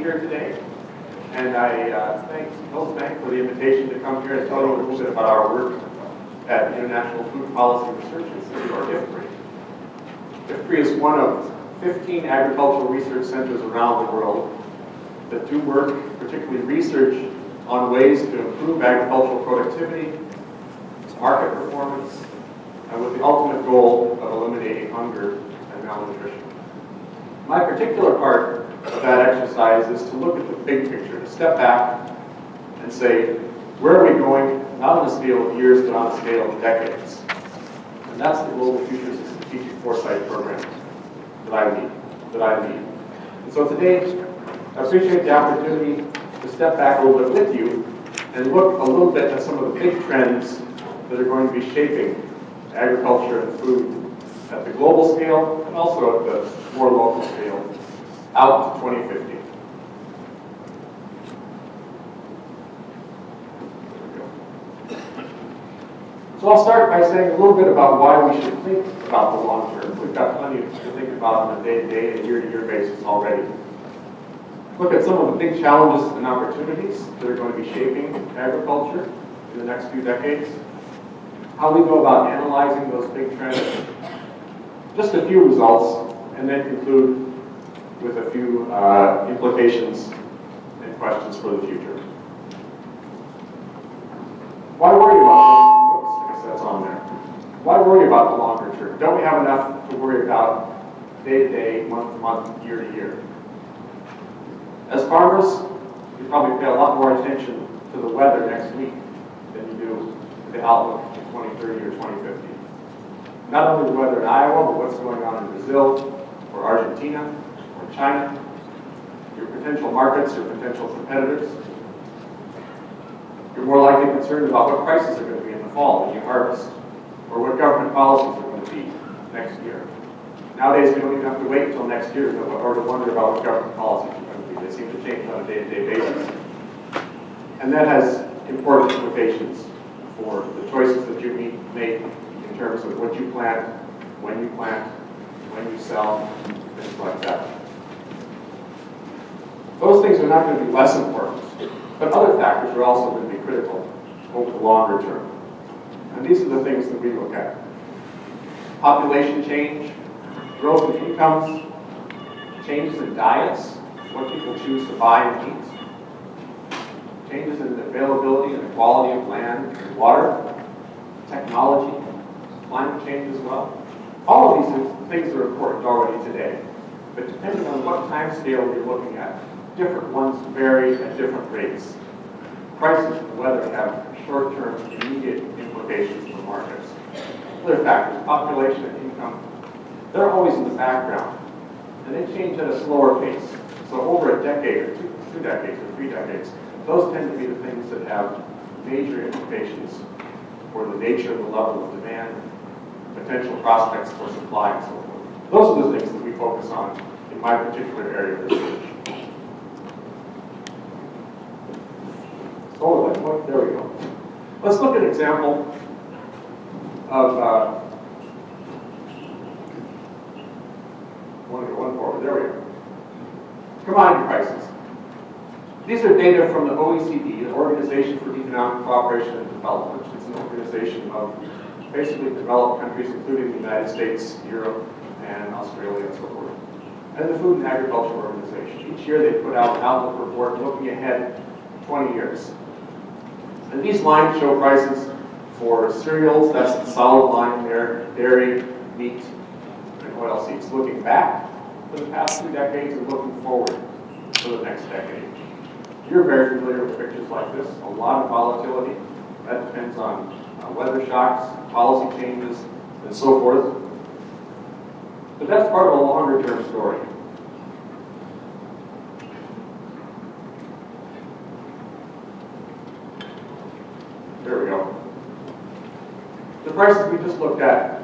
here today. And I thank Bill's Bank for the invitation to come here and tell you a little bit about our work at International Food Policy Research Institute, or IFPRI. IFPRI is one of 15 agricultural research centers around the world that do work, particularly research, on ways to improve agricultural productivity, market performance, and with the ultimate goal of eliminating hunger and malnutrition. My particular part of that exercise is to look at the big picture, to step back and say, where are we going, not on a scale of years, but on a scale of decades. And that's the Global Futures and Strategic Foresight program that I lead. And so today, I appreciate the opportunity to step back a little bit with you and look a little bit at some of the big trends that are going to be shaping agriculture and food at the global scale and also at the more local scale out to 2050. So I'll start by saying a little bit about why we should think about the long term. We've got plenty to think about on a day-to-day and year-to-year basis already. Look at some of the big challenges and opportunities that are going to be shaping agriculture in the next few decades. How we go about analyzing those big trends. Just a few results, and then conclude with a few implications and questions for the future. Why worry about those? Oops, that's on there. Why worry about the longer term? Don't we have enough to worry about day to day, month to month, year to year? As farmers, you probably pay a lot more attention to the weather next week than you do to the outlook in 2030 or 2050. Not only the weather in Iowa, but what's going on in Brazil, or Argentina, or China, your potential markets, your potential competitors. You're more likely concerned about what prices are going to be in the fall when you harvest, or what government policies are going to be next year. Nowadays, we don't even have to wait until next year or to wonder about what government policies are going to be. They seem to change on a day-to-day basis. And that has important implications for the choices that you make in terms of what you plant, when you sell, things like that. Those things are not going to be less important, but other factors are also going to be critical over the longer term. And these are the things that we look at. Population change, growth in incomes, changes in diets, what people choose to buy and eat, changes in the availability and the quality of land and water, technology, climate change as well. All of these things are important already today, but depending on what time scale you're looking at, different ones vary at different rates. Prices and weather have short-term, immediate implications for markets. Other factors, population and income, they're always in the background, and they change at a slower pace. So over a decade, or two decades, or 3 decades, those tend to be the things that have major implications for the nature and the level of demand, potential prospects for supply, and so forth. Those are the things that we focus on in my particular area of research. So there we go. Let's look at an example of, I want to go one forward, there we go. Commodity prices. These are data from the OECD, the Organization for Economic Cooperation and Development. It's an organization of basically developed countries, including the United States, Europe, and Australia, and so forth. And the Food and Agriculture Organization. Each year they put out an outlook report looking ahead 20 years. And these lines show prices for cereals, that's the solid line there, dairy, meat, and oilseeds. Looking back for the past 2 decades and looking forward for the next decade. You're very familiar with pictures like this, a lot of volatility. That depends on weather shocks, policy changes, and so forth. But that's part of a longer term story. There we go. The prices we just looked at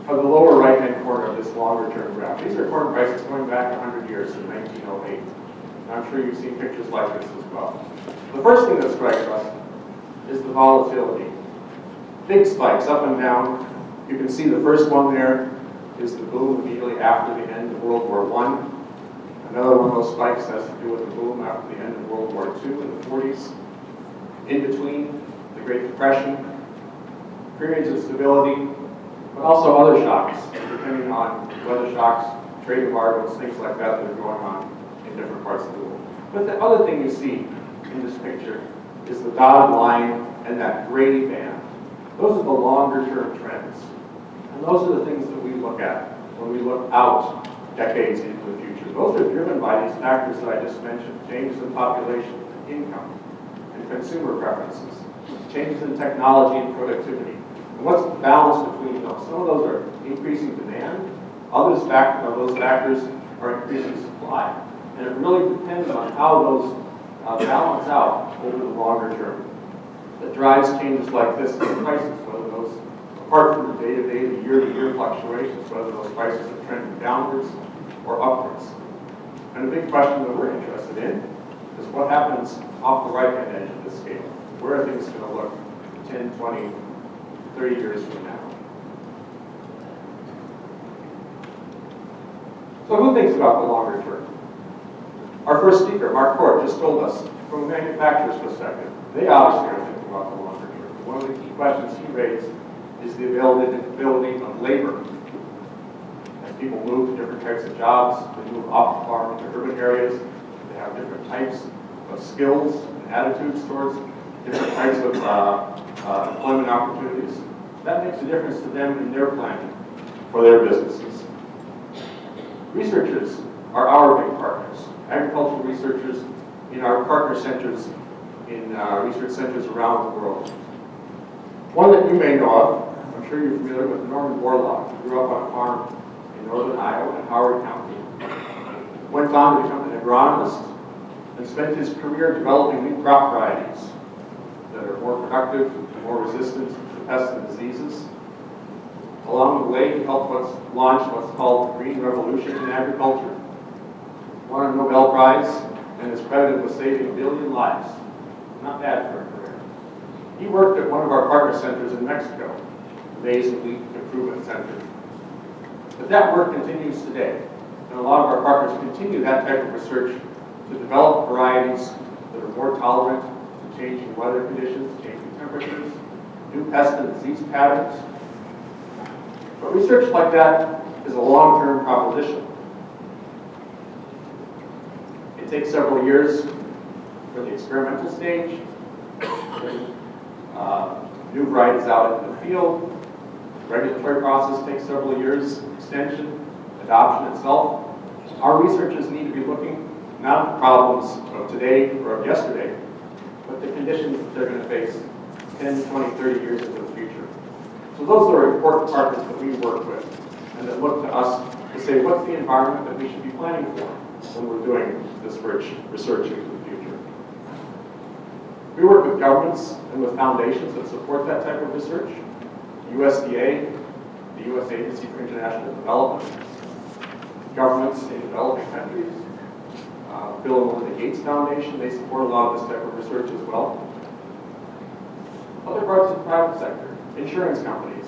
are the lower right-hand corner of this longer-term graph. These are corn prices going back 100 years to 1908. And I'm sure you've seen pictures like this as well. The first thing that strikes us is the volatility. Big spikes up and down. You can see the first one there is the boom immediately after the end of World War I. Another one of those spikes has to do with the boom after the end of World War II in the 40s. In between, the Great Depression, periods of stability, but also other shocks, depending on weather shocks, trade embargoes, things like that that are going on in different parts of the world. But the other thing you see in this picture is the dotted line and that gray band. Those are the longer-term trends. And those are the things that we look at when we look out decades into the future. Those are driven by these factors that I just mentioned: changes in population, income, and consumer preferences, changes in technology and productivity. And what's the balance between those? Some of those are increasing demand. Those factors are increasing supply. And it really depends on how those balance out over the longer term. That drives changes like this in prices, whether those, apart from the day-to-day, the year-to-year fluctuations, whether those prices are trending downwards or upwards. And the big question that we're interested in is what happens off the right-hand edge of the scale. Where are things going to look 10, 20, 30 years from now? So who thinks about the longer term? Our first speaker, Mark Ford, just told us from a manufacturer's perspective, they obviously are thinking about the longer term. One of the key questions he raised is the availability of labor. As people move to different types of jobs, they move off the farm into urban areas, they have different types of skills and attitudes towards different types of employment opportunities. That makes a difference to them in their planning for their businesses. Researchers are our big partners. Agricultural researchers in our partner centers, in research centers around the world. One that you may know of, I'm sure you're familiar with, Norman Borlaug, who grew up on a farm in northern Iowa in Howard County. Went on to become an agronomist and spent his career developing new crop varieties that are more productive, more resistant to pests and diseases. Along the way, he helped launch what's called the Green Revolution in agriculture. Won a Nobel Prize and is credited with saving 1 billion lives. Not bad for a career. He worked at one of our partner centers in Mexico, the Maize and Wheat Improvement Center. But that work continues today, and a lot of our partners continue that type of research to develop varieties that are more tolerant to changing weather conditions, changing temperatures, new pest and disease patterns. But research like that is a long-term proposition. It takes several years for the experimental stage, new varieties out in the field. The regulatory process takes several years, extension, adoption itself. Our researchers need to be looking not at the problems of today or of yesterday, but the conditions that they're going to face 10, 20, 30 years into the future. So those are important partners that we work with and that look to us to say, what's the environment that we should be planning for when we're doing this research into the future. We work with governments and with foundations that support that type of research. USDA, the U.S. Agency for International Development, governments in developing countries, Bill and Melinda Gates Foundation, they support a lot of this type of research as well. Other parts of the private sector, insurance companies.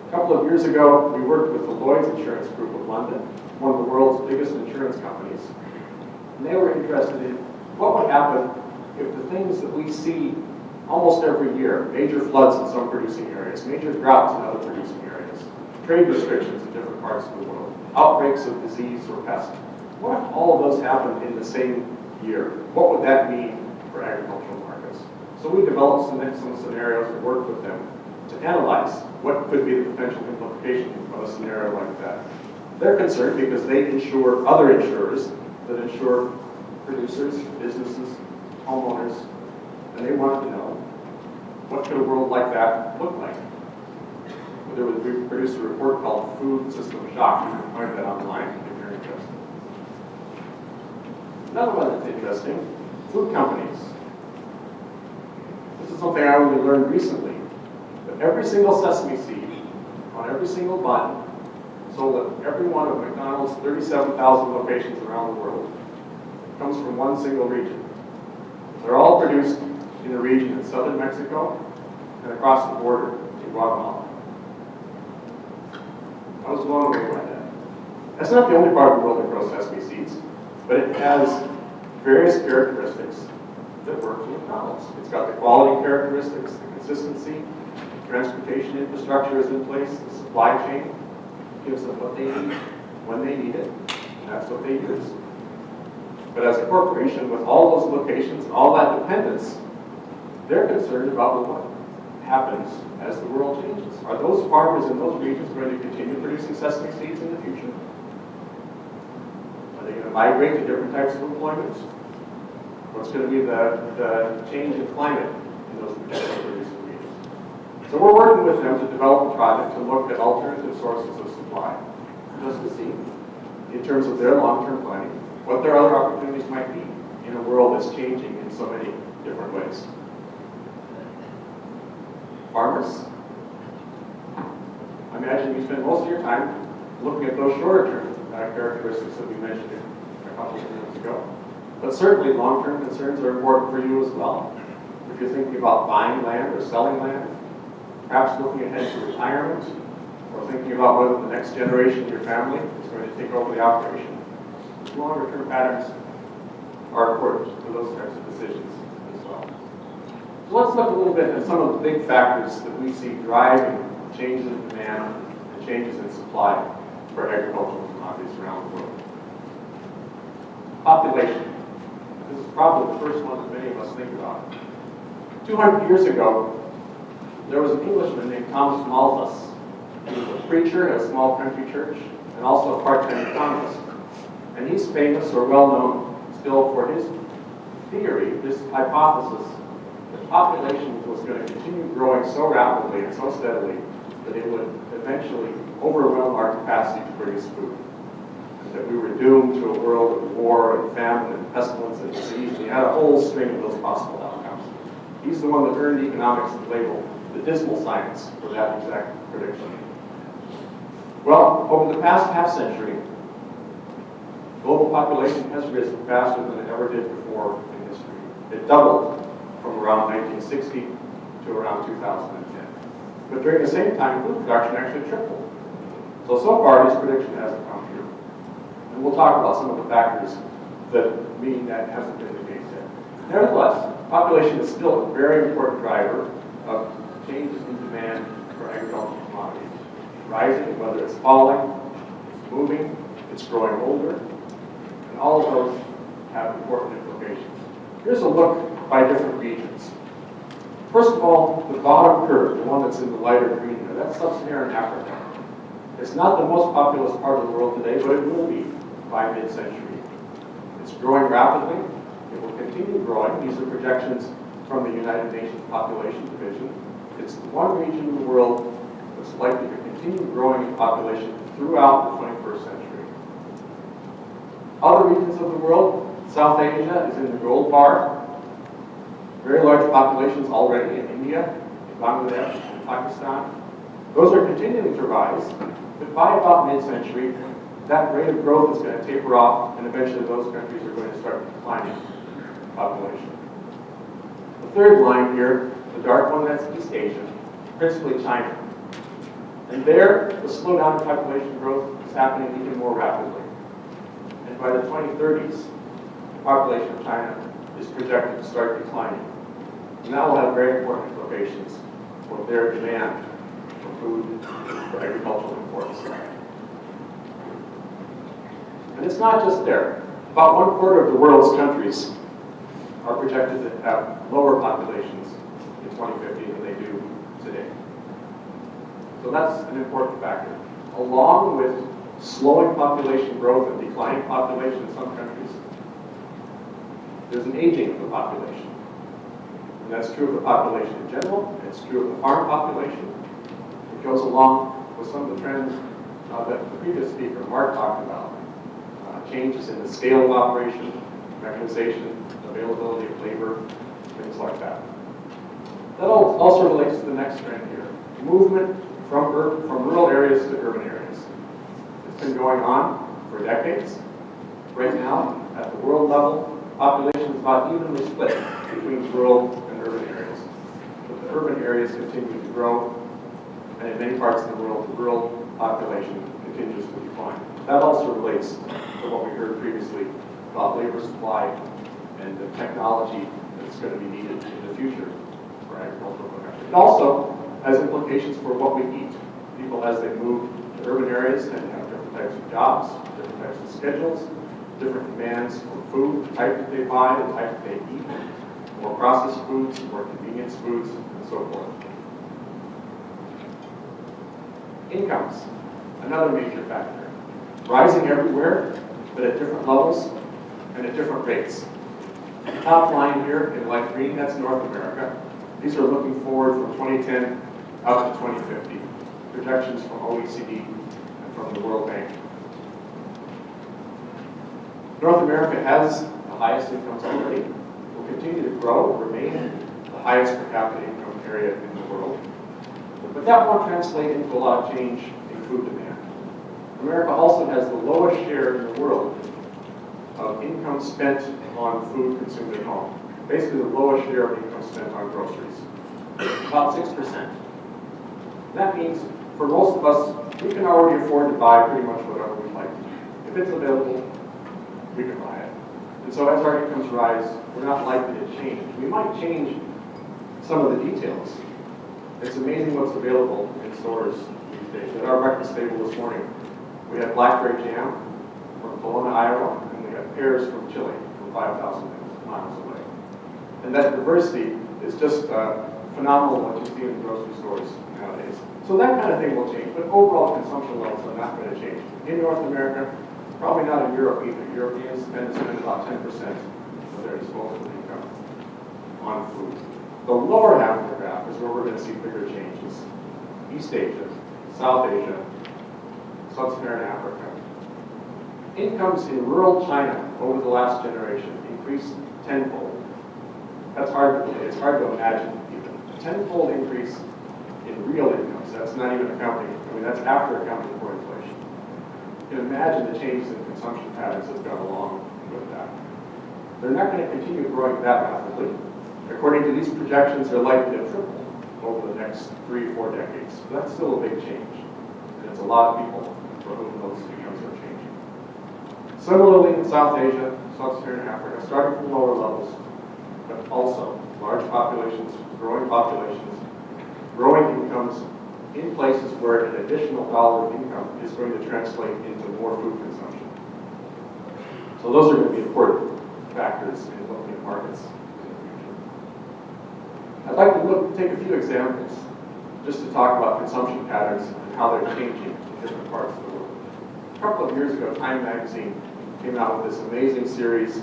A couple of years ago, we worked with the Lloyd's Insurance Group of London, one of the world's biggest insurance companies. And they were interested in what would happen if the things that we see almost every year, major floods in some producing areas, major droughts in other producing areas, trade restrictions in different parts of the world, outbreaks of disease or pest. What if all of those happened in the same year? What would that mean for agricultural markets? So we developed some scenarios to work with them to analyze what could be the potential implications of a scenario like that. They're concerned because they insure other insurers that insure producers, businesses, homeowners, and they wanted to know what could a world like that look like. We produced a report called Food System Shock. You can find that online if you're interested. Another one that's interesting, food companies. This is something I only learned recently. But every single sesame seed on every single bun sold at every one of McDonald's 37,000 locations around the world comes from one single region. They're all produced in the region in southern Mexico and across the border to Guatemala. I was blown away by that. That's not the only part of the world that grows sesame seeds. but it has various characteristics that work for McDonald's. It's got the quality characteristics, the consistency, transportation infrastructure is in place, the supply chain gives them what they need when they need it, and that's what they use. But as a corporation, with all those locations and all that dependence, they're concerned about what happens as the world changes. Are those farmers in those regions going to continue producing sesame seeds in the future? Are they going to migrate to different types of employment? What's going to be the change in climate in those particular producing regions? So we're working with them to develop a project to look at alternative sources of supply, just to see, in terms of their long-term planning, what their other opportunities might be in a world that's changing in so many different ways. Farmers, I imagine you spend most of your time looking at those shorter-term characteristics that we mentioned a couple of minutes ago. But certainly long-term concerns are important for you as well. If you're thinking about buying land or selling land, perhaps looking ahead to retirement, or thinking about whether the next generation of your family is going to take over the operation. Longer-term patterns are important for those types of decisions as well. So let's look a little bit at some of the big factors that we see driving changes in demand and changes in supply for agricultural commodities around the world. Population. This is probably the first one that many of us think about. 200 years ago, there was an Englishman named Thomas Malthus. He was a preacher at a small country church and also a part-time economist. And he's famous or well-known still for his theory, this hypothesis, that population was going to continue growing so rapidly and so steadily that it would eventually overwhelm our capacity to produce food. And that we were doomed to a world of war and famine and pestilence and disease. And he had a whole string of those possible outcomes. He's the one that earned economics the label, the dismal science, for that exact prediction. Well, over the past half-century, global population has risen faster than it ever did before in history. It doubled from around 1960 to around 2010. But during the same time, food production actually tripled. So far, his prediction hasn't come true. And we'll talk about some of the factors that mean that hasn't been the case yet. Nevertheless, population is still a very important driver of changes in demand for agricultural commodities. Rising, whether it's falling, it's moving, it's growing older, and all of those have important implications. Here's a look by different regions. First of all, the bottom curve, the one that's in the lighter green there, that's sub-Saharan Africa. It's not the most populous part of the world today, but it will be by mid-century. It's growing rapidly. It will continue growing. These are projections from the United Nations Population Division. It's the one region in the world that's likely to continue growing in population throughout the 21st century. Other regions of the world, South Asia is in the gold bar. Very large populations already in India, in Bangladesh, in Pakistan. Those are continuing to rise, but by about mid-century, that rate of growth is going to taper off, and eventually those countries are going to start declining population. The third line here, the dark one, that's East Asia, principally China. And there, the slowdown in population growth is happening even more rapidly. And by the 2030s, the population of China is projected to start declining. And that will have very important implications for their demand for food, for agricultural imports. And it's not just there. About 1/4 of the world's countries are projected to have lower populations in 2050 than they do today. So that's an important factor. Along with slowing population growth and declining population in some countries, there's an aging of the population. And that's true of the population in general. It's true of the farm population. It goes along with some of the trends that the previous speaker, Mark, talked about. Changes in the scale of operation, mechanization, availability of labor, things like that. That also relates to the next trend here. Movement from rural areas to urban areas. It's been going on for decades. Right now, at the world level, population is about evenly split between rural and urban areas. But the urban areas continue to grow, and in many parts of the world, the rural population continues to decline. That also relates to what we heard previously about labor supply and the technology that's going to be needed in the future for agricultural production. It also has implications for what we eat. People, as they move to urban areas, tend to have different types of jobs, different types of schedules, different demands for food, the type that they buy, the type that they eat, more processed foods, more convenience foods, and so forth. Incomes, another major factor. Rising everywhere, but at different levels and at different rates. The top line here in light green, that's North America. These are looking forward from 2010 out to 2050. Projections from OECD and from the World Bank. North America has the highest incomes already. Will continue to grow, remain the highest per capita income area in the world. But that won't translate into a lot of change in food demand. America also has the lowest share in the world of income spent on food consumed at home. Basically the lowest share of income spent on groceries. About 6%. That means for most of us, we can already afford to buy pretty much whatever we like. If it's available, we can buy it. And so as our incomes rise, we're not likely to change. We might change some of the details. It's amazing what's available in stores these days. At our breakfast table this morning, we had blackberry jam from Bologna, Iowa, and we had pears from Chile, from 5,000 miles away. And that diversity is just phenomenal what you see in grocery stores nowadays. So that kind of thing will change, but overall consumption levels are not going to change. In North America, probably not in Europe either. Europeans tend to spend about 10% of their disposable income on food. The lower half of the graph is where we're going to see bigger changes. East Asia, South Asia, Sub-Saharan Africa. Incomes in rural China over the last generation increased tenfold. That's hard to, it's hard to imagine even. A tenfold increase in real incomes. That's not even accounting, I mean, that's after accounting for inflation. You can imagine the changes in consumption patterns that go along with that. They're not going to continue growing that rapidly. According to these projections, they're likely to triple over the next 3 or 4 decades. But that's still a big change. And it's a lot of people for whom those incomes are changing. Similarly, in South Asia, Sub-Saharan Africa, starting from lower levels, but also large populations, growing incomes in places where an additional dollar of income is going to translate into more food consumption. So those are going to be important factors in looking at markets in the future. I'd like to take a few examples just to talk about consumption patterns and how they're changing in different parts of the world. A couple of years ago, Time magazine came out with this amazing series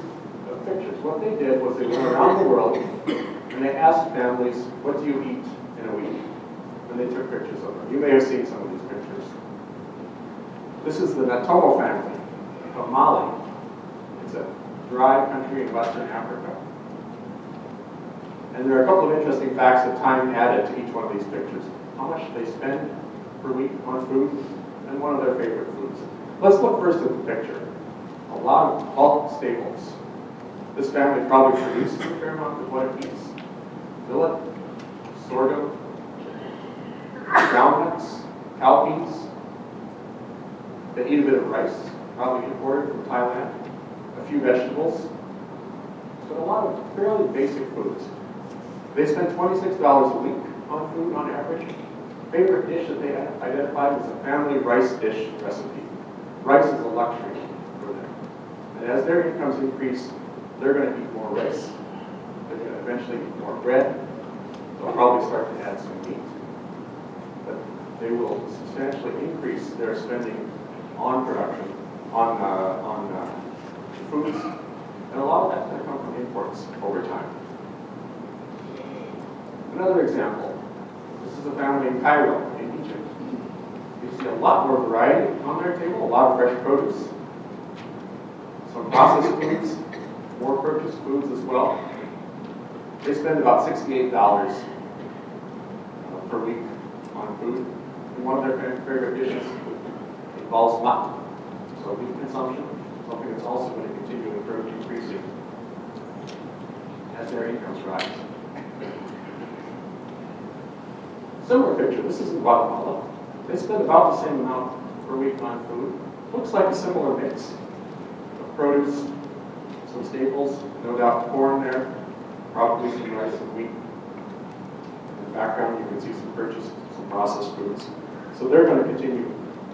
of pictures. What they did was they went around the world and they asked families, what do you eat in a week? And they took pictures of them. You may have seen some of these pictures. This is the Natomo family of Mali. It's a dry country in Western Africa. And there are a couple of interesting facts that Time added to each one of these pictures. How much they spend per week on food, and one of their favorite foods. Let's look first at the picture. A lot of bulk staples. This family probably produces a fair amount of what it eats. Millet, sorghum, groundnuts, cowpeas. They eat a bit of rice, probably imported from Thailand. A few vegetables. But a lot of fairly basic foods. They spend $26 a week on food on average. Favorite dish that they identified was a family rice dish recipe. Rice is a luxury for them. And as their incomes increase, they're going to eat more rice. They're going to eventually eat more bread. They'll probably start to add some meat. But they will substantially increase their spending on production, on foods. And a lot of that's going to come from imports over time. Another example. This is a family in Cairo, in Egypt. You see a lot more variety on their table, a lot of fresh produce, some processed foods, more purchased foods as well. They spend about $68 per week on food. And one of their favorite dishes involves mutton. So meat consumption, something that's also going to continue increasing as their incomes rise. Similar picture. This is in Guatemala. They spend about the same amount per week on food. Looks like a similar mix of produce, Some staples, no doubt corn there, probably some rice and wheat. In the background, you can see some processed foods. So they're going to continue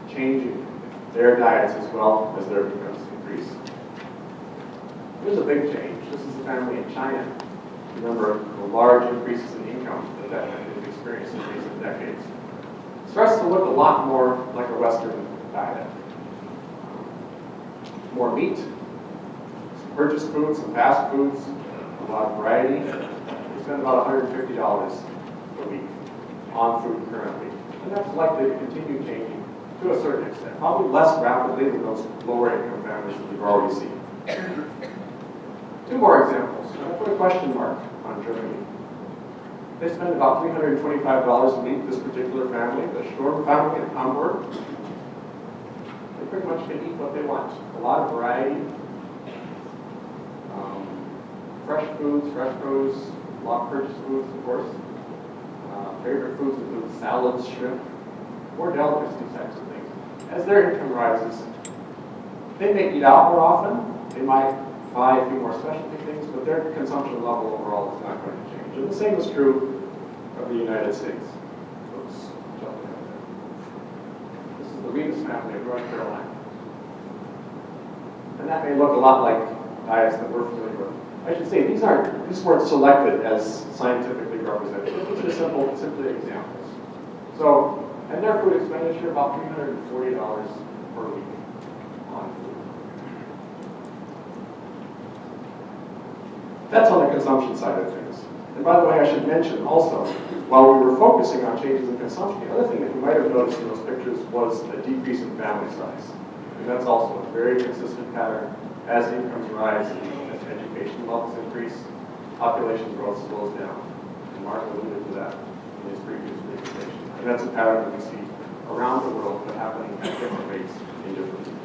changing their diets as well as their incomes increase. Here's a big change. This is a family in China. Remember the large increases in income that has experienced in recent decades. It starts to look a lot more like a Western diet. More meat, some purchased foods, some fast foods, a lot of variety. We spend about $150 a week on food currently. And that's likely to continue changing to a certain extent, probably less rapidly than those lower income families that we've already seen. Two more examples. I put a question mark on Germany. They spend about $325 a week, this particular family, the Sturm family in Hamburg. They pretty much can eat what they want. A lot of variety. Fresh foods, fresh produce, a lot of purchased foods, of course. Favorite foods include salads, shrimp, more delicacy types of things. As their income rises, they may eat out more often. They might buy a few more specialty things, but their consumption level overall is not going to change. And the same is true of the United States. Oops, jumping out there. This is the Wiebe family of North Carolina. And that may look a lot like diets that we're familiar with. I should say, these weren't selected as scientifically representative. These are simply examples. So, and their food expenditure, about $340 per week on food. That's on the consumption side of things. And by the way, I should mention also, while we were focusing on changes in consumption, the other thing that you might have noticed in those pictures was a decrease in family size. And that's also a very consistent pattern. As incomes rise, as education levels increase, population growth slows down. And Mark alluded to that in his previous presentation. And that's a pattern that we see around the world, but happening at different rates in different regions.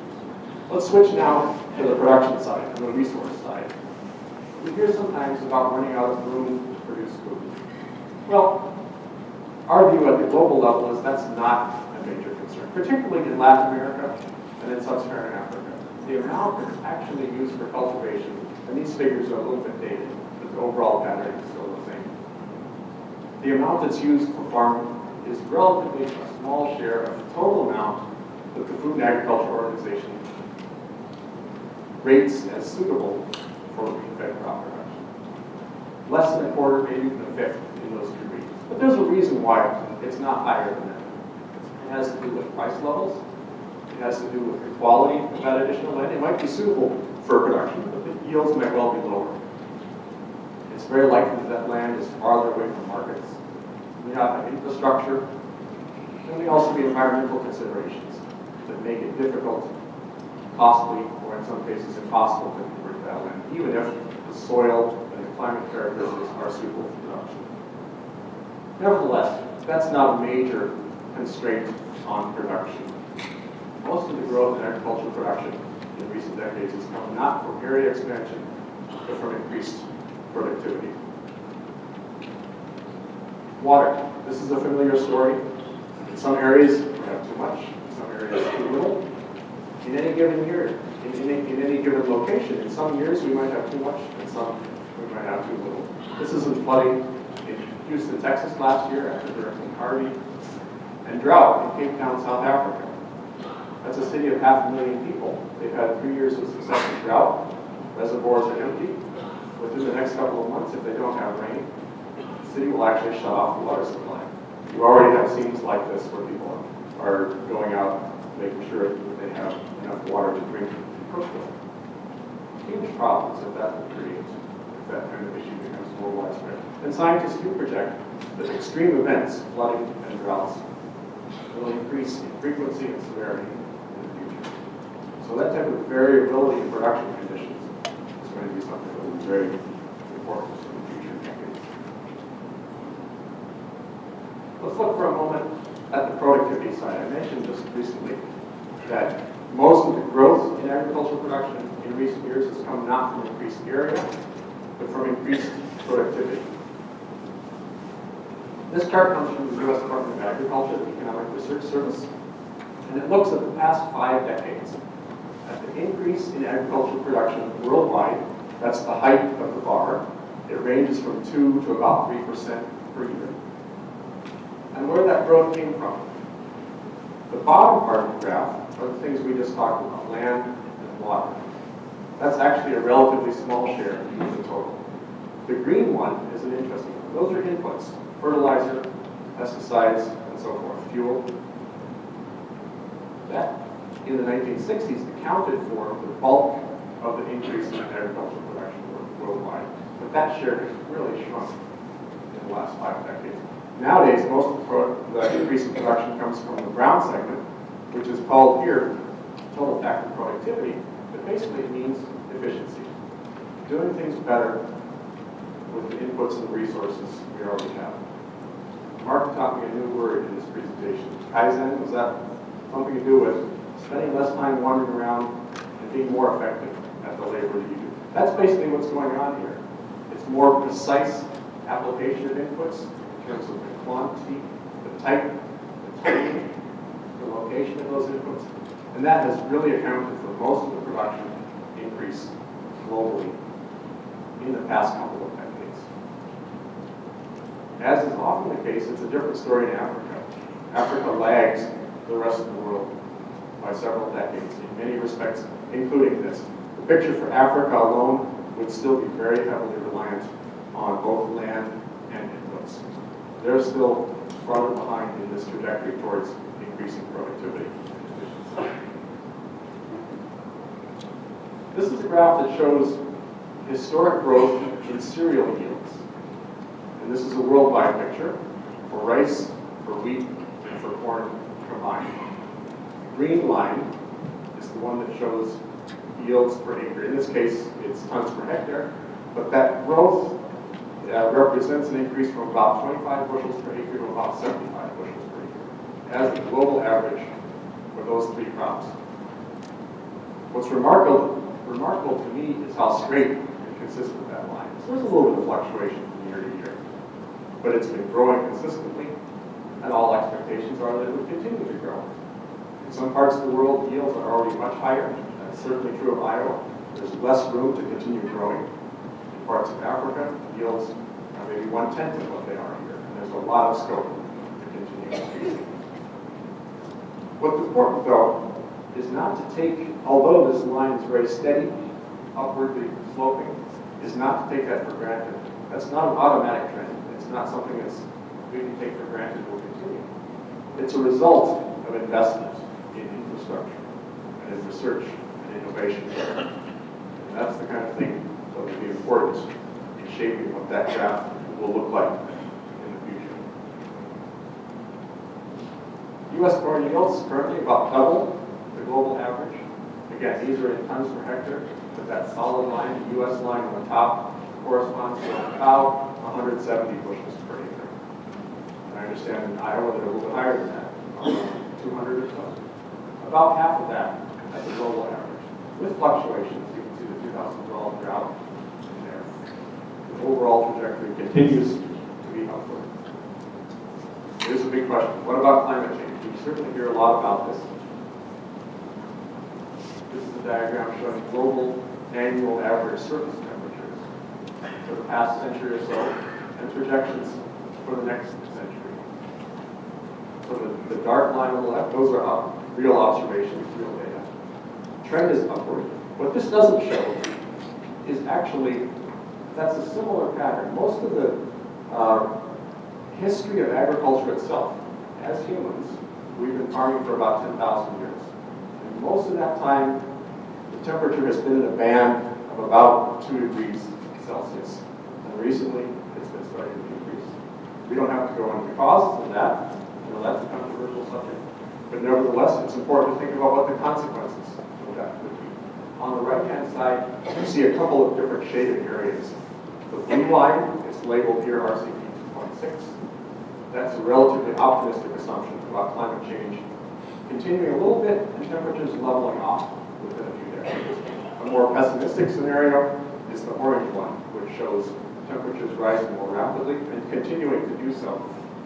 Let's switch now to the production side, to the resource side. We hear sometimes about running out of room to produce food. Well, our view at the global level is that's not a major concern, particularly in Latin America and in sub-Saharan Africa. The amount that's actually used for cultivation, and these figures are a little bit dated, but the overall pattern is still the same. The amount that's used for farming is relatively a small share of the total amount that the Food and Agriculture Organization rates as suitable for beef-fed crop production. Less than a quarter, maybe even a fifth in those two regions. But there's a reason why it's not higher than that. It has to do with price levels. It has to do with the quality of that additional land. It might be suitable for production, but the yields might well be lower. It's very likely that that land is farther away from markets. We have infrastructure, and we also have environmental considerations that make it difficult, costly, or in some cases impossible to convert that land, even if the soil and the climate characteristics are suitable for production. Nevertheless, that's not a major constraint on production. Most of the growth in agricultural production in recent decades has come not from area expansion, but from increased productivity. Water. This is a familiar story. In some areas, we have too much. In some areas, too little. In any given year, in any given location, in some years we might have too much, in some we might have too little. This is in flooding in Houston, Texas last year after Hurricane Harvey, and drought in Cape Town, South Africa. That's a city of 500,000 people. They've had 3 years of successive drought. Reservoirs are empty. Within the next couple of months, if they don't have rain, the city will actually shut off the water supply. You already have scenes like this where people are going out, making sure that they have enough water to drink and cook with. Huge problems that that will create if that kind of issue becomes more widespread. And scientists do project that extreme events, flooding and droughts, will increase in frequency and severity in the future. So that type of variability in production conditions is going to be something that will be very important in the future decades. Let's look for a moment at the productivity side. I mentioned just recently that most of the growth in agricultural production in recent years has come not from increased area, but from increased productivity. This chart comes from the U.S. Department of Agriculture, the Economic Research Service, and it looks at the past 5 decades at the increase in agricultural production worldwide That's the height of the bar. It ranges from 2 to about 3% per year. And where that growth came from. The bottom part of the graph are the things we just talked about, land and water. That's actually a relatively small share of the total. The green one is an interesting one. Those are inputs, fertilizer, pesticides, and so forth, fuel. That, in the 1960s, accounted for the bulk of the increase in agricultural production worldwide. But that share has really shrunk in the last 5 decades. Nowadays, most of the increase in production comes from the brown segment, which is called here total factor productivity, that basically means efficiency. Doing things better with the inputs and the resources we already have. Mark taught me a new word in this presentation. Kaizen, was that something to do with spending less time wandering around and being more effective at the labor that you do? That's basically what's going on here. It's more precise application of inputs in terms of the quantity, the type, the timing, the location of those inputs. And that has really accounted for most of the production increase globally in the past couple of decades. As is often the case, it's a different story in Africa. Africa lags the rest of the world by several decades in many respects, including this. The picture for Africa alone would still be very heavily reliant on both land and inputs. They're still farther behind in this trajectory towards increasing productivity and efficiency. This is a graph that shows historic growth in cereal yields. And this is a worldwide picture for rice, for wheat, and for corn combined. The green line is the one that shows yields per acre. In this case, it's tons per hectare, but that growth represents an increase from about 25 bushels per acre to about 75 bushels per acre as the global average for those 3 crops. What's remarkable to me is how straight and consistent that line is. There's a little bit of fluctuation from year to year, but it's been growing consistently, and all expectations are that it would continue to grow. In some parts of the world, yields are already much higher. That's certainly true of Iowa. There's less room to continue growing. In parts of Africa, yields are maybe 1/10 of what they are here, and there's a lot of scope to continue increasing. What's important, though, is not to take, although this line is very steady, upwardly sloping, is not to take that for granted. That's not an automatic trend. It's not something that's we can take for granted will continue. It's a result of investment in infrastructure and in research and innovation. And that's the kind of thing that will be important in shaping what that graph will look like in the future. U.S. corn yields currently about double the global average. Again, these are in tons per hectare, but that solid line, the U.S. line on the top, corresponds to about 170 bushels per acre. And I understand in Iowa they're a little bit higher than that, 200 or so. About half of that at the global average, with fluctuations. You can see the 2012 drought in there. The overall trajectory continues to be upward. Here's a big question. What about climate change? We certainly hear a lot about this. This is a diagram showing global annual average surface temperatures for the past century or so, and projections for the next century. So the dark line on the left, those are real observations, real data. Trend is upward. What this doesn't show is actually, that's a similar pattern. Most of the history of agriculture itself, as humans, we've been farming for about 10,000 years. And most of that time, the temperature has been in a band of about 2 degrees Celsius. And recently, it's been starting to increase. We don't have to go into the causes of that. You know, that's a controversial subject. But nevertheless, it's important to think about what the consequences of that could be. On the right-hand side, you see a couple of different shaded areas. The blue line is labeled here RCP 2.6. That's a relatively optimistic assumption about climate change continuing a little bit and temperatures leveling off within a few decades. A more pessimistic scenario is the orange one, which shows temperatures rising more rapidly and continuing to do so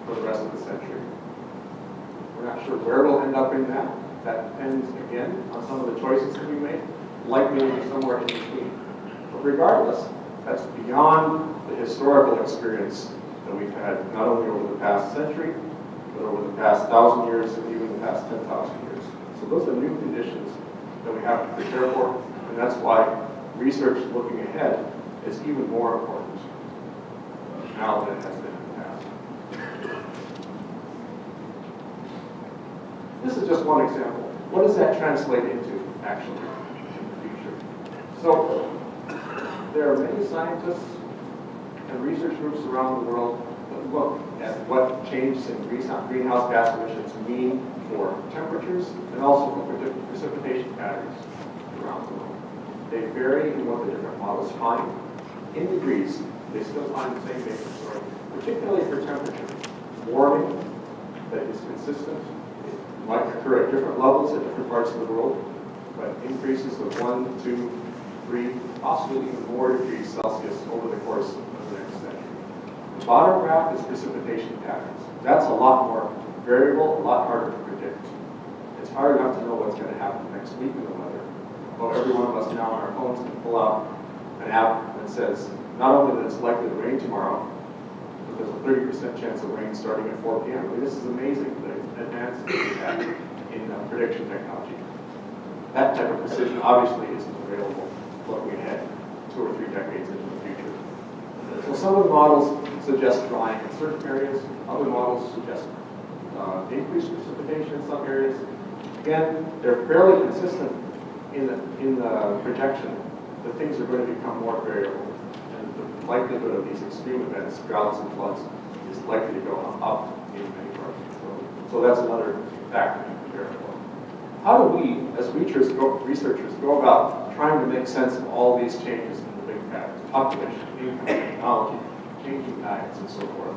for the rest of the century. We're not sure where we'll end up in that. That depends, again, on some of the choices that we make. Likely to be somewhere in between, But regardless, that's beyond the historical experience that we've had, not only over the past century, but over the past 1,000 years and even the past 10,000 years. So those are new conditions that we have to prepare for, and that's why research looking ahead is even more important now than it has been in the past. This is just one example. What does that translate into, actually, in the future? So, there are many scientists and research groups around the world that look at what changes in greenhouse gas emissions mean for temperatures and also for precipitation patterns around the world. They vary in what the different models find. In degrees, they still find the same basic story, particularly for temperature. Warming that is consistent. It might occur at different levels at different parts of the world, but increases of 1, 2, 3, possibly even more degrees Celsius over the course of the next century. The bottom graph is precipitation patterns. That's a lot more variable, a lot harder to predict. It's hard enough to know what's going to happen next week in the weather. Well, every one of us now on our phones can pull out an app that says not only that it's likely to rain tomorrow, but there's a 30% chance of rain starting at 4 p.m. I mean, this is amazing, the advances that we have in prediction technology. That type of precision obviously isn't available looking ahead 2 or 3 decades into the future. So some of the models suggest drying in certain areas, other models suggest increased precipitation in some areas. Again, they're fairly consistent in the projection that things are going to become more variable. And the likelihood of these extreme events, droughts and floods, is likely to go up in many parts of the world. So that's another factor to prepare for. How do we, as researchers, go about trying to make sense of all these changes in the big patterns, population, income, technology, changing diets, and so forth?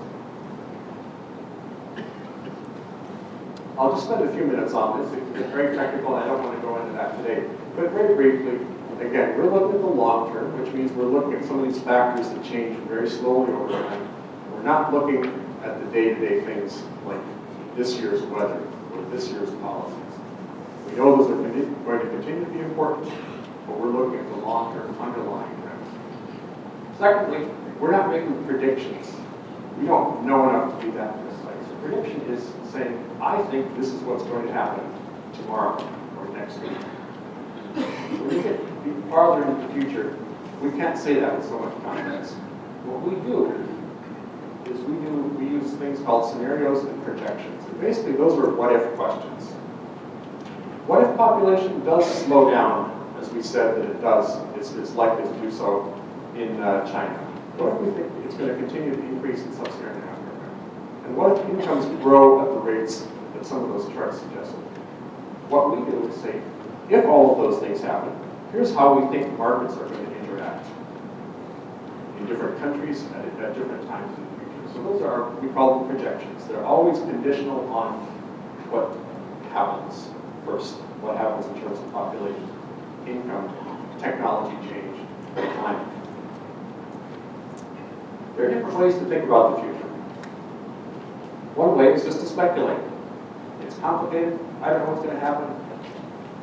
I'll just spend a few minutes on this. It's very technical, and I don't want to go into that today. But very briefly, again, we're looking at the long term, which means we're looking at some of these factors that change very slowly over time. We're not looking at the day-to-day things like this year's weather or this year's policies. We know those are going to continue to be important, but we're looking at the long-term underlying trends. Secondly, we're not making predictions. We don't know enough to be that precise. A prediction is saying, I think this is what's going to happen tomorrow or next week. When we get farther into the future, we can't say that with so much confidence. What we do is we use things called scenarios and projections. And basically, those are what-if questions. What if population does slow down, as we said that it does, it's likely to do so in China? What if we think it's going to continue to increase in sub-Saharan Africa? And what if incomes grow at the rates that some of those charts suggested? What we do is say, if all of those things happen, here's how we think markets are going to interact in different countries at different times in the future. So those are, we call them projections. They're always conditional on what happens first, what happens in terms of population, income, technology change, and climate. There are different ways to think about the future. One way is just to speculate. It's complicated. I don't know what's going to happen.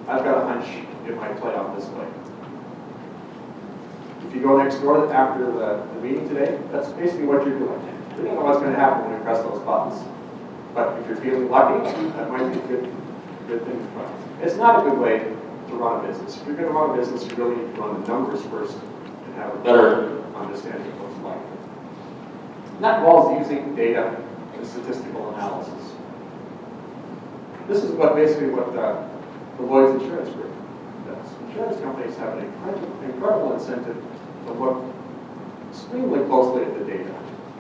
I've got a hunch it might play out this way. If you go next door after the meeting today, that's basically what you're doing. We don't know what's going to happen when we press those buttons. But if you're feeling lucky, that might be a good thing to try. It's not a good way to run a business. If you're going to run a business, you really need to run the numbers first and have a better understanding of what's likely. And that involves using data and statistical analysis. This is basically what the Lloyd's Insurance Group does. Insurance companies have an incredible incentive to look extremely closely at the data.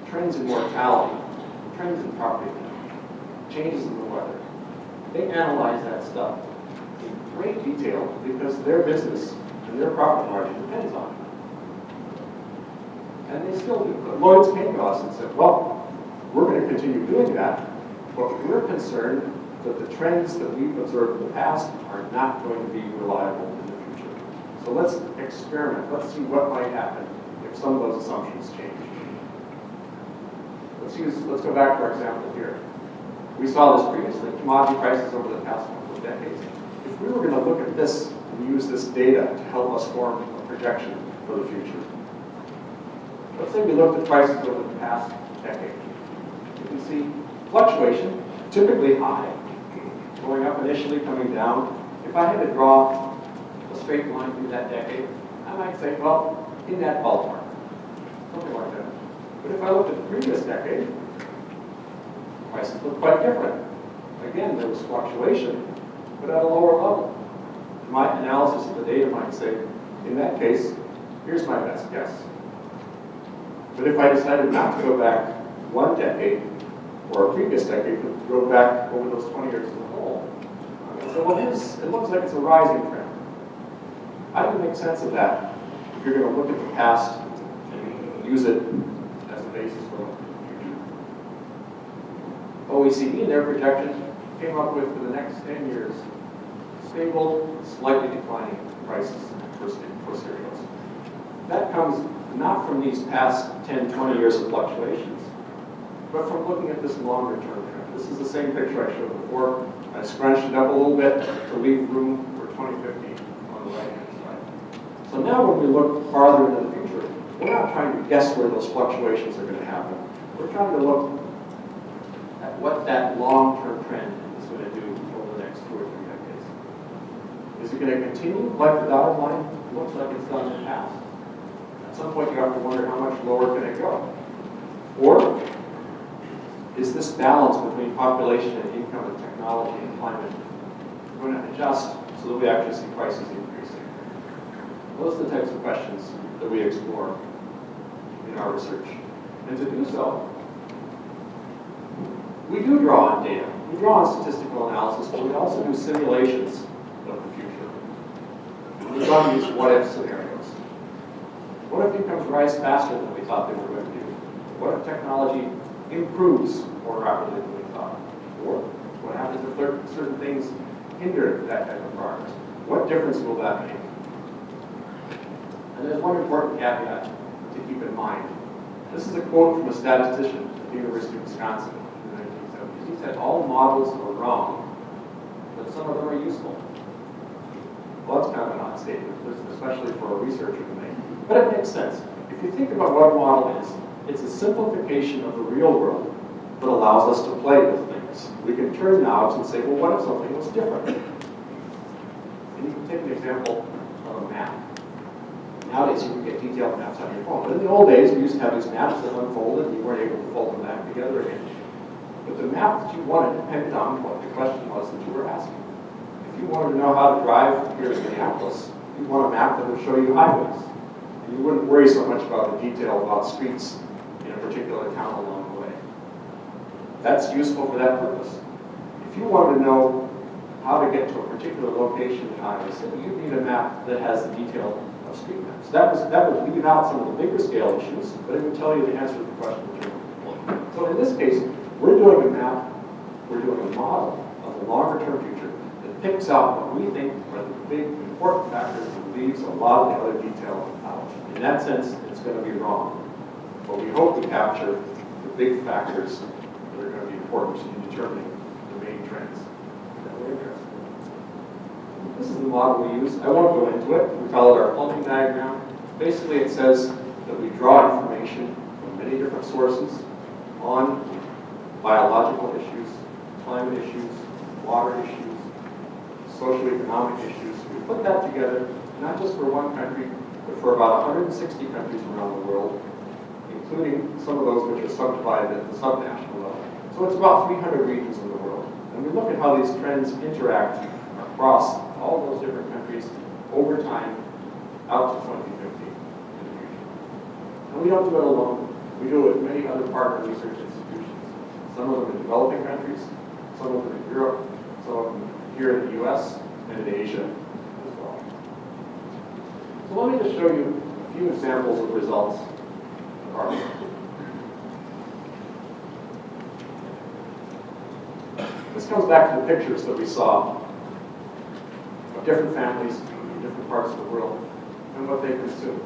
Trends in mortality, trends in property damage, changes in the weather. They analyze that stuff in great detail because their business and their profit margin depends on it. And they still do. But Lloyd's came to us and said, well, we're going to continue doing that, but we're concerned that the trends that we've observed in the past are not going to be reliable in the future. So let's experiment. Let's see what might happen if some of those assumptions change. Let's go back to our example here. We saw this previously, commodity prices over the past couple of decades. If we were going to look at this and use this data to help us form a projection for the future. Let's say we looked at prices over the past decade. You can see fluctuation, typically high, going up initially, coming down. If I had to draw a straight line through that decade, I might say, well, in that ballpark, something like that. But if I looked at the previous decade, prices look quite different. Again, there was fluctuation, but at a lower level. My analysis of the data might say, in that case, here's my best guess. But if I decided not to go back one decade, or a previous decade, but go back over those 20 years as a whole, I would say, well, it looks like it's a rising trend. How do you make sense of that if you're going to look at the past and use it as a basis for looking at the future? OECD, in their projections, came up with, for the next 10 years, stable, slightly declining prices for cereals. That comes not from these past 10, 20 years of fluctuations, but from looking at this longer term trend. This is the same picture I showed before. I scrunched it up a little bit to leave room for 2050 on the right-hand side. So now when we look farther into the future, we're not trying to guess where those fluctuations are going to happen. We're trying to look at what that long-term trend is going to do over the next 2 or 3 decades. Is it going to continue like the dotted line? It looks like it's done in the past. At some point you have to wonder how much lower can it go? Or is this balance between population and income and technology and climate going to adjust so that we actually see prices increasing? Those are the types of questions that we explore in our research. And to do so, we do draw on data. We draw on statistical analysis, but we also do simulations of the future. We draw these what-if scenarios. What if incomes rise faster than we thought they were going to do? What if technology improves more rapidly than we thought? Or what happens if certain things hinder that type of progress? What difference will that make? And there's one important caveat to keep in mind. This is a quote from a statistician at the University of Wisconsin in the 1970s. He said, all models are wrong, but some of them are useful. Well, that's kind of an odd statement, especially for a researcher to make. But it makes sense. If you think about what a model is, it's a simplification of the real world that allows us to play with things. We can turn knobs and say, well, what if something was different? And you can take an example of a map. Nowadays, you can get detailed maps on your phone. But in the old days, we used to have these maps that unfolded, and you weren't able to fold them back together again. But the map that you wanted depended on what the question was that you were asking. If you wanted to know how to drive here in Minneapolis, you'd want a map that would show you highways. And you wouldn't worry so much about the detail about streets in a particular town along the way. That's useful for that purpose. If you wanted to know how to get to a particular location in Iowa City, you'd need a map that has the detail of street maps. That would leave out some of the bigger scale issues, but it would tell you the answer to the question that you're looking for. So in this case, we're doing a map, we're doing a model of the longer term future that picks out what we think are the big important factors and leaves a lot of the other detail out. In that sense, it's going to be wrong. But we hope to capture the big factors that are going to be important in determining the main trends that we're interested in. This is the model we use. I won't go into it. We call it our plumbing diagram. Basically, it says that we draw information from many different sources on biological issues, climate issues, water issues, socioeconomic issues. We put that together, not just for one country, but for about 160 countries around the world, including some of those which are subdivided at the subnational level. So it's about 300 regions in the world. And we look at how these trends interact across all those different countries over time out to 2050 in the future. And we don't do it alone. We do it with many other partner research institutions. Some of them in developing countries, some of them in Europe, some of them here in the US and in Asia as well. So let me just show you a few examples of results of our work. This comes back to the pictures that we saw of different families in different parts of the world and what they consume.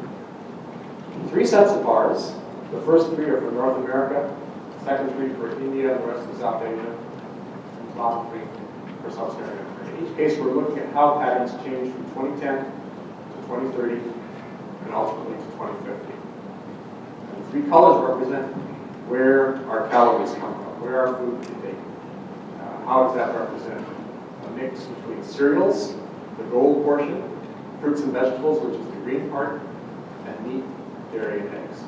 3 sets of bars. The first 3 are for North America, the second 3 for India, and the rest of South Asia, and the bottom 3 for Sub-Saharan Africa. In each case, we're looking at how patterns change from 2010 to 2030, and and ultimately to 2050. And the three colors represent where our calories come from, where our food can take. How does that represent a mix between cereals, the gold portion, fruits and vegetables, which is the green part, and meat, dairy, and eggs.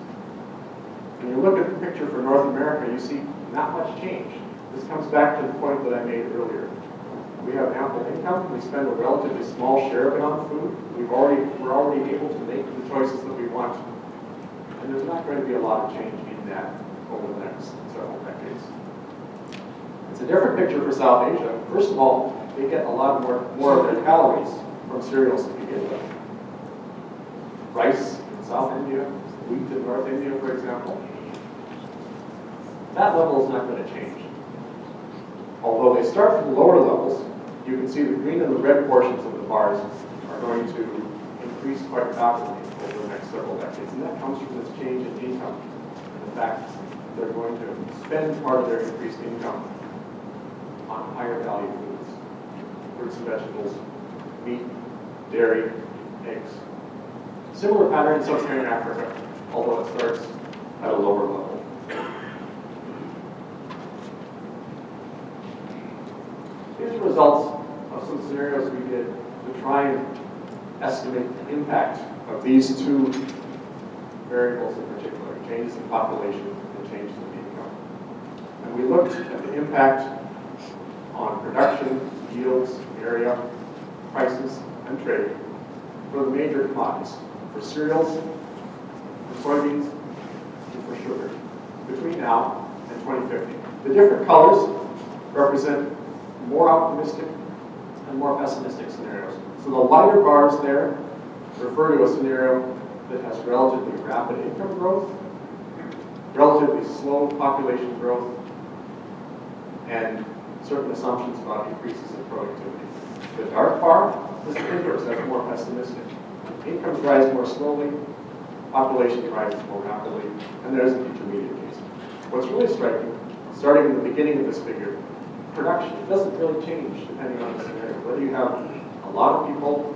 When you look at the picture for North America, you see not much change. This comes back to the point that I made earlier. We have ample income. We spend a relatively small share of it on food. We're already able to make the choices that we want. And there's not going to be a lot of change in that over the next several decades. It's a different picture for South Asia. First of all, they get a lot more of their calories from cereals to begin with. Rice in South India, wheat in North India, for example. That level is not going to change. Although they start from lower levels, you can see the green and the red portions of the bars are going to increase quite rapidly over the next several decades. And that comes from this change in income. And the fact that they're going to spend part of their increased income on higher value foods, fruits and vegetables, meat, dairy, eggs. Similar pattern in Sub-Saharan Africa, although it starts at a lower level. Here's the results of some scenarios we did to try and estimate the impact of these two variables in particular, changes in population and changes in income. And we looked at the impact on production, yields, area, prices, and trade for the major commodities, for cereals, for soybeans, and for sugar, between now and 2050. The different colors represent more optimistic and more pessimistic scenarios. So the lighter bars there refer to a scenario that has relatively rapid income growth, relatively slow population growth, and certain assumptions about increases in productivity. The dark bar is the inverse, that's more pessimistic. Incomes rise more slowly, population rises more rapidly, and there's an intermediate case. What's really striking, starting in the beginning of this figure, production doesn't really change depending on the scenario. Whether you have a lot of people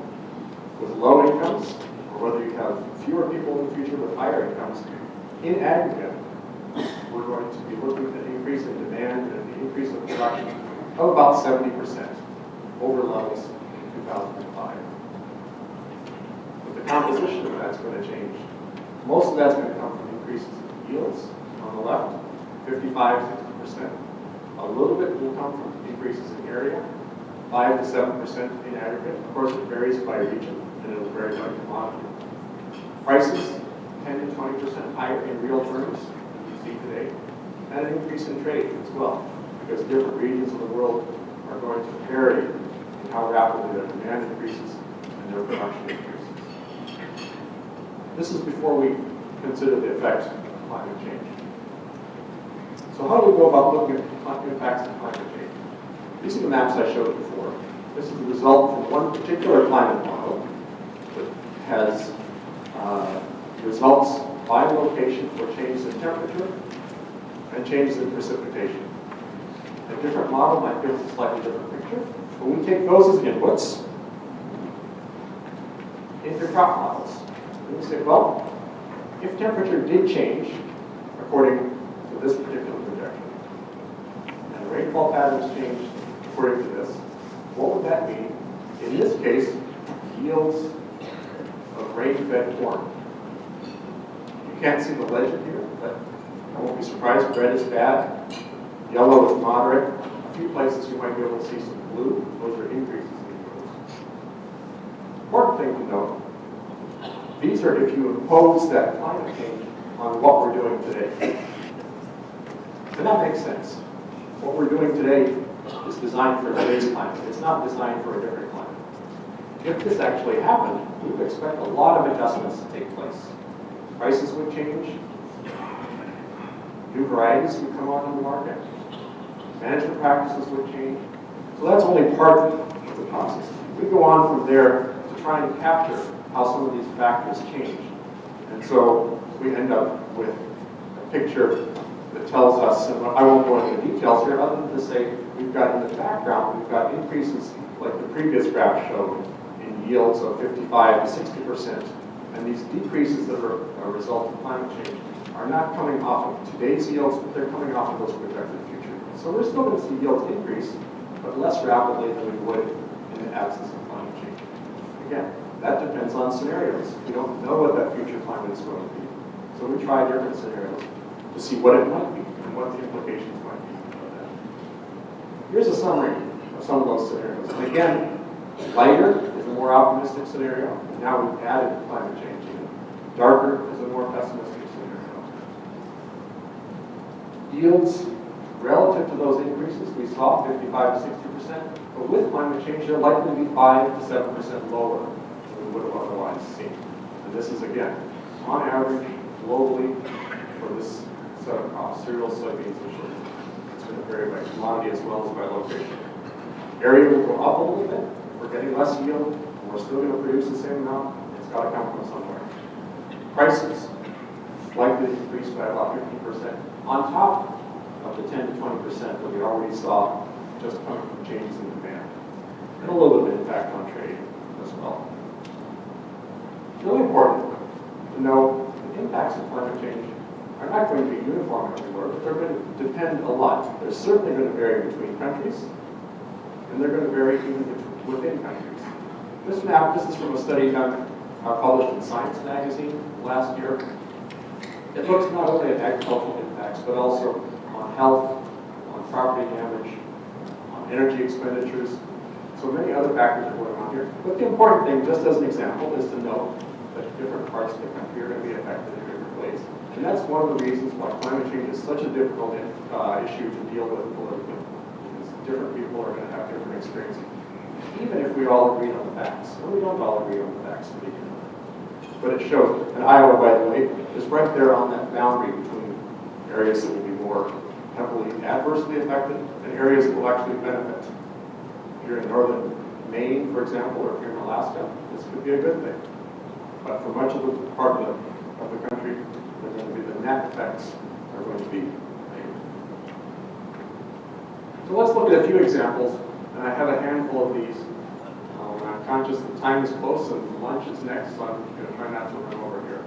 with low incomes, or whether you have fewer people in the future with higher incomes, in aggregate, we're going to be looking at an increase in demand and an increase in production of about 70% over levels in 2005. But the composition of that's going to change. Most of that's going to come from increases in yields on the left, 55-60%. A little bit will come from increases in area, 5 to 7% in aggregate. Of course, it varies by region, and it'll vary by commodity. Prices, 10 to 20% higher in real terms than we see today, and an increase in trade as well, because different regions of the world are going to vary in how rapidly their demand increases and their production increases. This is before we consider the effects of climate change. So how do we go about looking at impacts of climate change? These are the maps I showed before. This is the result from one particular climate model that has results by location for changes in temperature and changes in precipitation. A different model might give us a slightly different picture, but we take those as inputs into crop models. And we say, well, if temperature did change according to this particular projection, and rainfall patterns changed according to this, what would that mean? In this case, yields of rain-fed corn. You can't see the legend here, but I won't be surprised. Red is bad, yellow is moderate. A few places you might be able to see some blue. Those are increases in yields. Important thing to note, these are if you impose that climate change on what we're doing today. And that makes sense. What we're doing today is designed for today's climate. It's not designed for a different climate. If this actually happened, we would expect a lot of adjustments to take place. Prices would change. New varieties would come onto the market. Management practices would change. So that's only part of the process. We go on from there to try and capture how some of these factors change. And so we end up with a picture that tells us, and I won't go into the details here, other than to say we've got in the background, we've got increases like the previous graph showed in yields of 55 to 60% And these decreases that are a result of climate change are not coming off of today's yields, but they're coming off of those projected future yields. So we're still going to see yields increase, but less rapidly than we would in the absence of climate change. Again, that depends on scenarios. We don't know what that future climate is going to be. So we try different scenarios to see what it might be and what the implications might be of that. Here's a summary of some of those scenarios. And again, lighter is a more optimistic scenario. And now we've added climate change in. Darker is a more pessimistic scenario. Yields relative to those increases we saw 55 to 60%, but with climate change they're likely to be 5 to 7% lower than we would have otherwise seen. And this is again, on average, globally, for this set of crops, cereals, soybeans, and sugar. It's going to vary by commodity as well as by location. Area will go up a little bit. If we're getting less yield, and we're still going to produce the same amount, it's got to come from somewhere. Prices likely to increase by about 50% on top of the 10 to 20% that we already saw just coming from changes in demand. And a little bit of impact on trade as well. It's really important to know the impacts of climate change are not going to be uniform everywhere, but they're going to depend a lot. They're certainly going to vary between countries, and they're going to vary even within countries. This map, this is from a study done, published in Science magazine last year. It looks not only at agricultural impacts, but also on health, on property damage, on energy expenditures. So many other factors are going on here. But the important thing, just as an example, is to note that different parts of the country are going to be affected in different ways. And that's one of the reasons why climate change is such a difficult issue to deal with politically. Because different people are going to have different experiences. Even if we all agree on the facts. And we don't all agree on the facts to begin with. But it shows. And Iowa, by the way, is right there on that boundary between areas that will be more heavily adversely affected and areas that will actually benefit. If you're in northern Maine, for example, or if you're in Alaska, this could be a good thing. But for much of the part of the country, they're going to be the net effects are going to be negative. So let's look at a few examples, and I have a handful of these. I'm conscious that time is close and lunch is next, so I'm going to try not to run over here.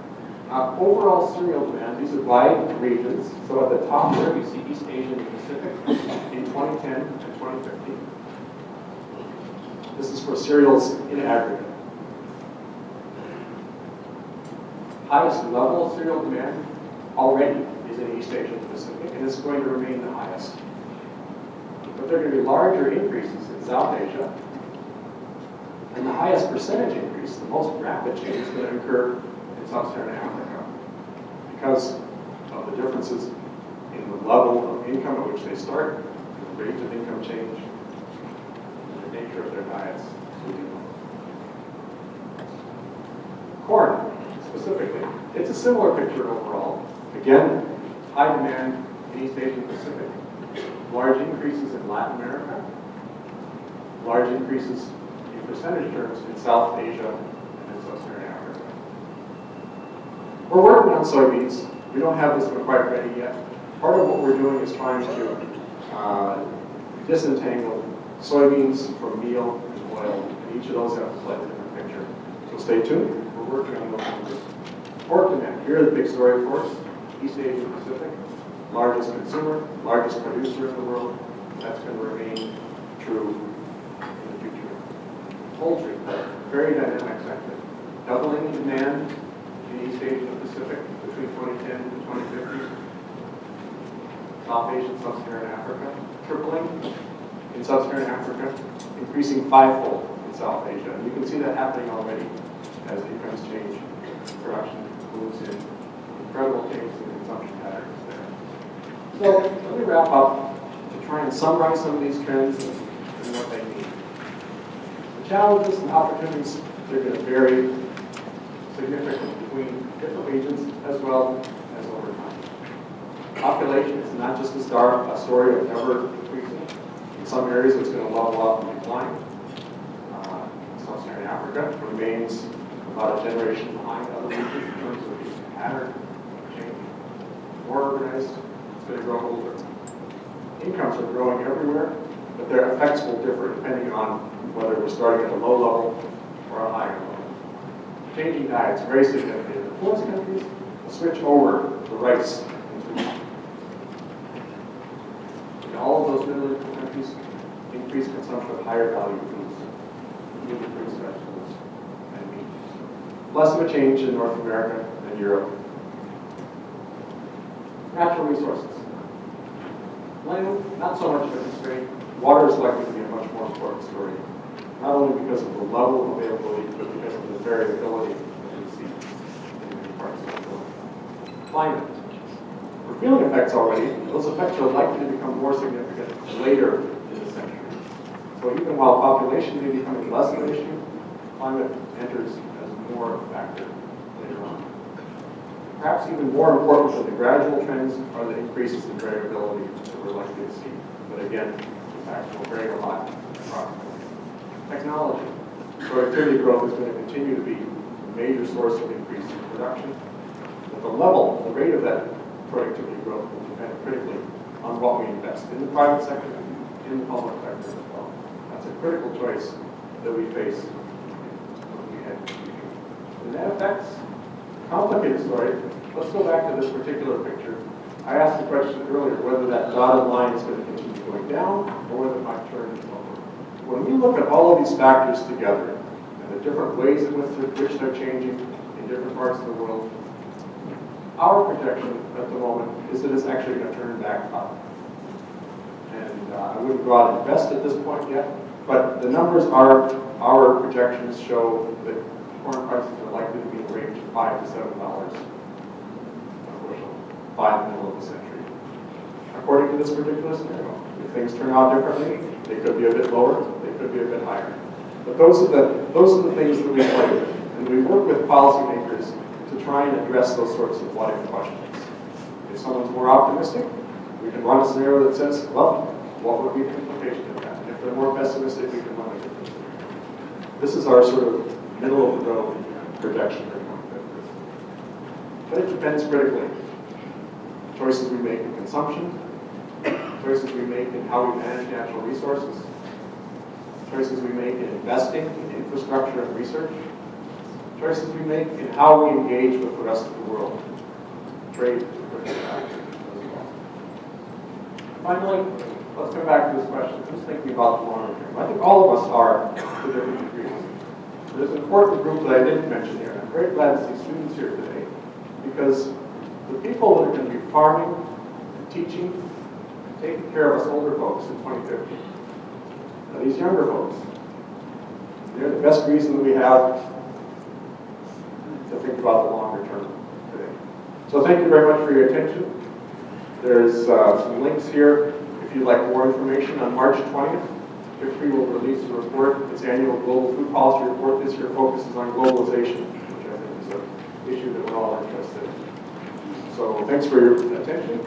Overall cereal demand, these are by regions. So at the top there, you see East Asia and Pacific in 2010 and 2050. This is for cereals in aggregate. Highest level of cereal demand already is in East Asia and Pacific, and it's going to remain the highest. But there are going to be larger increases in South Asia, and the highest percentage increase, the most rapid change, is going to occur in Sub-Saharan Africa because of the differences in the level of income at which they start, the rate of income change, and the nature of their diets. Corn, specifically. It's a similar picture overall. Again, high demand in East Asia and Pacific. Large increases in Latin America. Large increases in percentage terms in South Asia and in Sub-Saharan Africa. We're working on soybeans. We don't have this one quite ready yet. Part of what we're doing is trying to disentangle soybeans from meal and oil. And each of those have a slightly different picture. So stay tuned. We're working on those numbers. Pork demand. Here are the big story for us. East Asia Pacific. Largest consumer, largest producer in the world. That's going to remain true in the future. Poultry, very dynamic sector. Doubling demand in East Asia and Pacific between 2010 and 2050. South Asia and Sub-Saharan Africa, tripling in Sub-Saharan Africa, increasing fivefold in South Asia. And you can see that happening already as incomes change, production moves in, incredible changes in consumption patterns there. So let me wrap up to try and summarize some of these trends and what they mean. The challenges and opportunities, they're going to vary significantly between different regions as well as over time. Population is not just a story of ever increasing. In some areas it's going to level off and decline. Sub-Saharan Africa remains about a generation behind other regions in terms of the pattern of change. More urbanized, it's going to grow older. Incomes are growing everywhere, but their effects will differ depending on whether we're starting at a low level or a higher level. Changing diets, very significant. In the poorest countries, a switch over to rice and wheat. In all of those middle income countries, increased consumption of higher value foods, including fruits, vegetables, and meat. Less of a change in North America and Europe. Natural resources. Land, not so much of a constraint. Water is likely to be a much more important story, not only because of the level of availability, but because of the variability that we see in many parts of the world. Climate. We're feeling effects already. Those effects are likely to become more significant later in the century. So even while population may be becoming less of an issue, climate enters as more of a factor later on. Perhaps even more important than the gradual trends are the increases in variability that we're likely to see. But again, in fact, will vary a lot across. Technology. Productivity growth is going to continue to be a major source of increase in production. But the level, the rate of that productivity growth will depend critically on what we invest in the private sector, in the public sector as well. That's a critical choice that we face when we head to the future. The net effects, complicated story. Let's go back to this particular picture. I asked the question earlier whether that dotted line is going to continue going down or whether it might turn over. When we look at all of these factors together and the different ways in which they're changing in different parts of the world, our projection at the moment is that it's actually going to turn back up. And I wouldn't go out and invest at this point yet, but the numbers are, our projections show that corn prices are likely to be in the range of $5 to $7 a bushel by the middle of the century. According to this particular scenario, if things turn out differently, they could be a bit lower, they could be a bit higher. But those are the things that we play with, and we work with policymakers to try and address those sorts of what-if questions. If someone's more optimistic, we can run a scenario that says, well, what would be the implication of that? And if they're more pessimistic, we can run a different scenario. This is our sort of middle-of-the-road projection. But it depends critically. Choices we make in consumption, choices we make in how we manage natural resources, choices we make in investing in infrastructure and research, choices we make in how we engage with the rest of the world. Trade is a critical factor as well. Finally, let's come back to this question. Who's thinking about the longer term? I think all of us are to different degrees. There's an important group that I didn't mention here, and I'm very glad to see students here today, because the people that are going to be farming, teaching, and taking care of us older folks in 2050 are these younger folks. They're the best reason that we have to think about the longer term today. So thank you very much for your attention. There's some links here if you'd like more information. On March 20th, FICRI will release a report, its annual Global Food Policy Report. This year focuses on globalization, which I think is an issue that we're all interested in. So thanks for your attention.